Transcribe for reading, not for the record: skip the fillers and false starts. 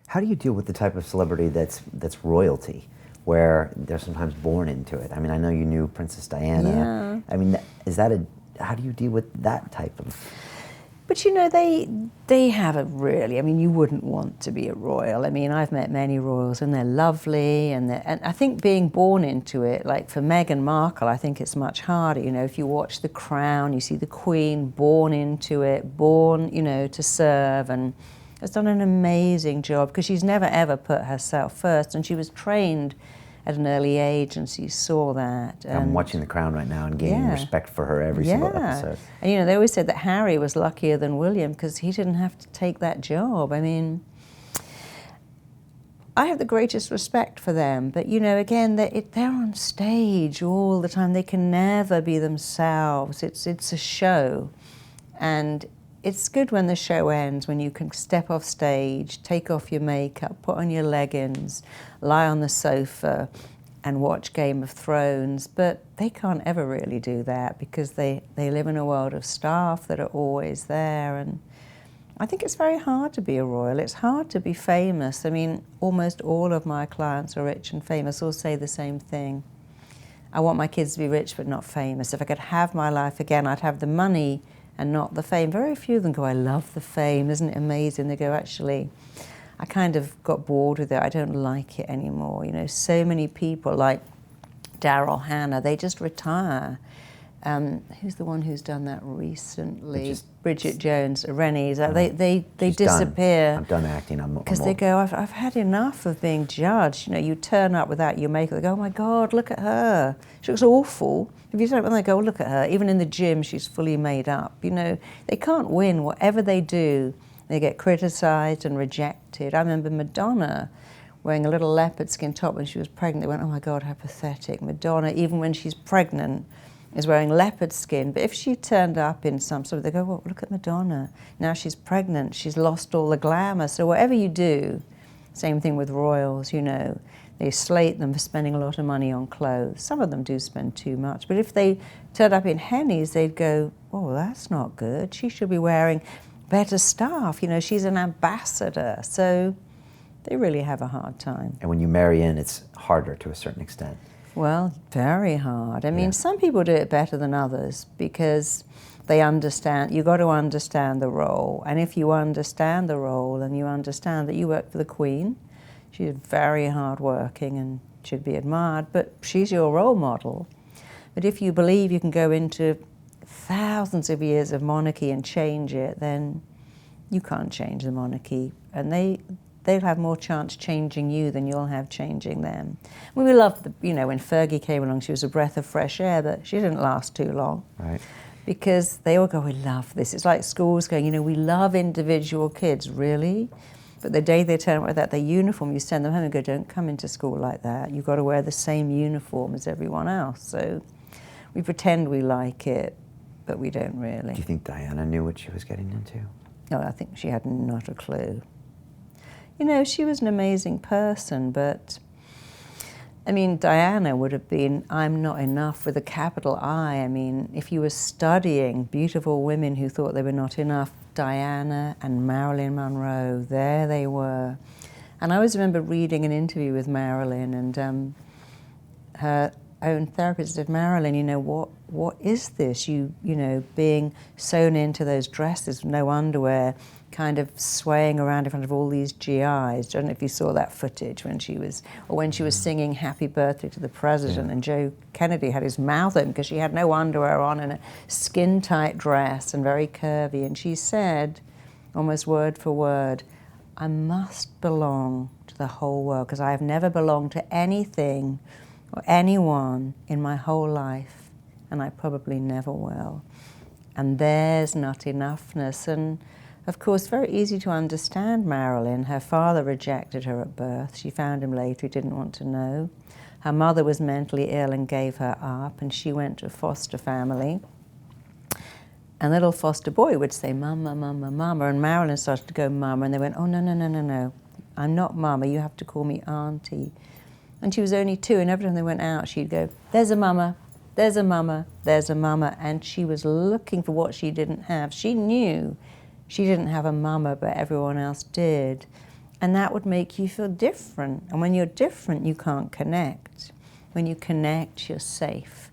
How do you deal with the type of celebrity that's royalty, where they're sometimes born into it? I mean, I know you knew Princess Diana. Yeah. I mean, how do you deal with that type of? But you know, they have a really, I mean, you wouldn't want to be a royal. I mean, I've met many royals and they're lovely, and I think being born into it, like for Meghan Markle, I think it's much harder. You know, if you watch The Crown, you see the Queen born into it, born, you know, to serve, and has done an amazing job because she's never ever put herself first, and she was trained at an early age, and she saw that. I'm watching The Crown right now and gaining respect for her every single episode. And you know, they always said that Harry was luckier than William because he didn't have to take that job. I mean, I have the greatest respect for them, but you know, again, they're on stage all the time. They can never be themselves. It's a show, and it's good when the show ends, when you can step off stage, take off your makeup, put on your leggings, lie on the sofa and watch Game of Thrones. But they can't ever really do that because they live in a world of staff that are always there. And I think it's very hard to be a royal. It's hard to be famous. I mean, almost all of my clients are rich and famous, all say the same thing. I want my kids to be rich but not famous. If I could have my life again, I'd have the money and not the fame. Very few of them go, I love the fame, isn't it amazing? They go, actually, I kind of got bored with it. I don't like it anymore. You know, so many people like Daryl Hannah, they just retire. Who's the one who's done that recently? Bridget Jones, Rennie's. They disappear. I'm done acting. Because they go, I've had enough of being judged. You know, you turn up without your makeup, they go, oh my God, look at her. She looks awful. If you turn up and they go, oh, look at her. Even in the gym, she's fully made up. You know, they can't win. Whatever they do, they get criticized and rejected. I remember Madonna wearing a little leopard skin top when she was pregnant. They went, oh my God, how pathetic. Madonna, even when she's pregnant, is wearing leopard skin. But if she turned up in some sort of, they go, well, look at Madonna. Now she's pregnant. She's lost all the glamour. So whatever you do, same thing with royals, you know, they slate them for spending a lot of money on clothes. Some of them do spend too much. But if they turned up in Henny's, they'd go, oh, that's not good. She should be wearing better stuff. You know, she's an ambassador. So they really have a hard time. And when you marry in, it's harder to a certain extent. Well, very hard. I mean, some people do it better than others because they understand, you've got to understand the role. And if you understand the role and you understand that you work for the Queen, she's very hardworking and should be admired, but she's your role model. But if you believe you can go into thousands of years of monarchy and change it, then you can't change the monarchy. And they'll have more chance changing you than you'll have changing them. We loved, you know, when Fergie came along, she was a breath of fresh air, but she didn't last too long. Right. Because they all go, we love this. It's like schools going, you know, we love individual kids, really? But the day they turn up without their uniform, you send them home and go, don't come into school like that. You've got to wear the same uniform as everyone else. So we pretend we like it, but we don't really. Do you think Diana knew what she was getting into? No, I think she had not a clue. You know, she was an amazing person, but I mean, Diana would have been, I'm not enough with a capital I. I mean, if you were studying beautiful women who thought they were not enough, Diana and Marilyn Monroe, there they were. And I always remember reading an interview with Marilyn, and her own therapist said, Marilyn, you know, what is this? You know, being sewn into those dresses, no underwear, kind of swaying around in front of all these GIs. I don't know if you saw that footage when she was singing Happy Birthday to the President, and Joe Kennedy had his mouth open because she had no underwear on and a skin-tight dress and very curvy. And she said, almost word for word, I must belong to the whole world because I have never belonged to anything or anyone in my whole life, and I probably never will. And there's not enoughness. And of course, very easy to understand Marilyn. Her father rejected her at birth. She found him later, he didn't want to know. Her mother was mentally ill and gave her up, and she went to a foster family. And the little foster boy would say, Mama, Mama, Mama, and Marilyn started to go, Mama, and they went, oh, no, no, no, no, no. I'm not Mama, you have to call me Auntie. And she was only 2, and every time they went out, she'd go, there's a Mama, there's a Mama, there's a Mama. And she was looking for what she didn't have. She knew she didn't have a mama, but everyone else did. And that would make you feel different. And when you're different, you can't connect. When you connect, you're safe.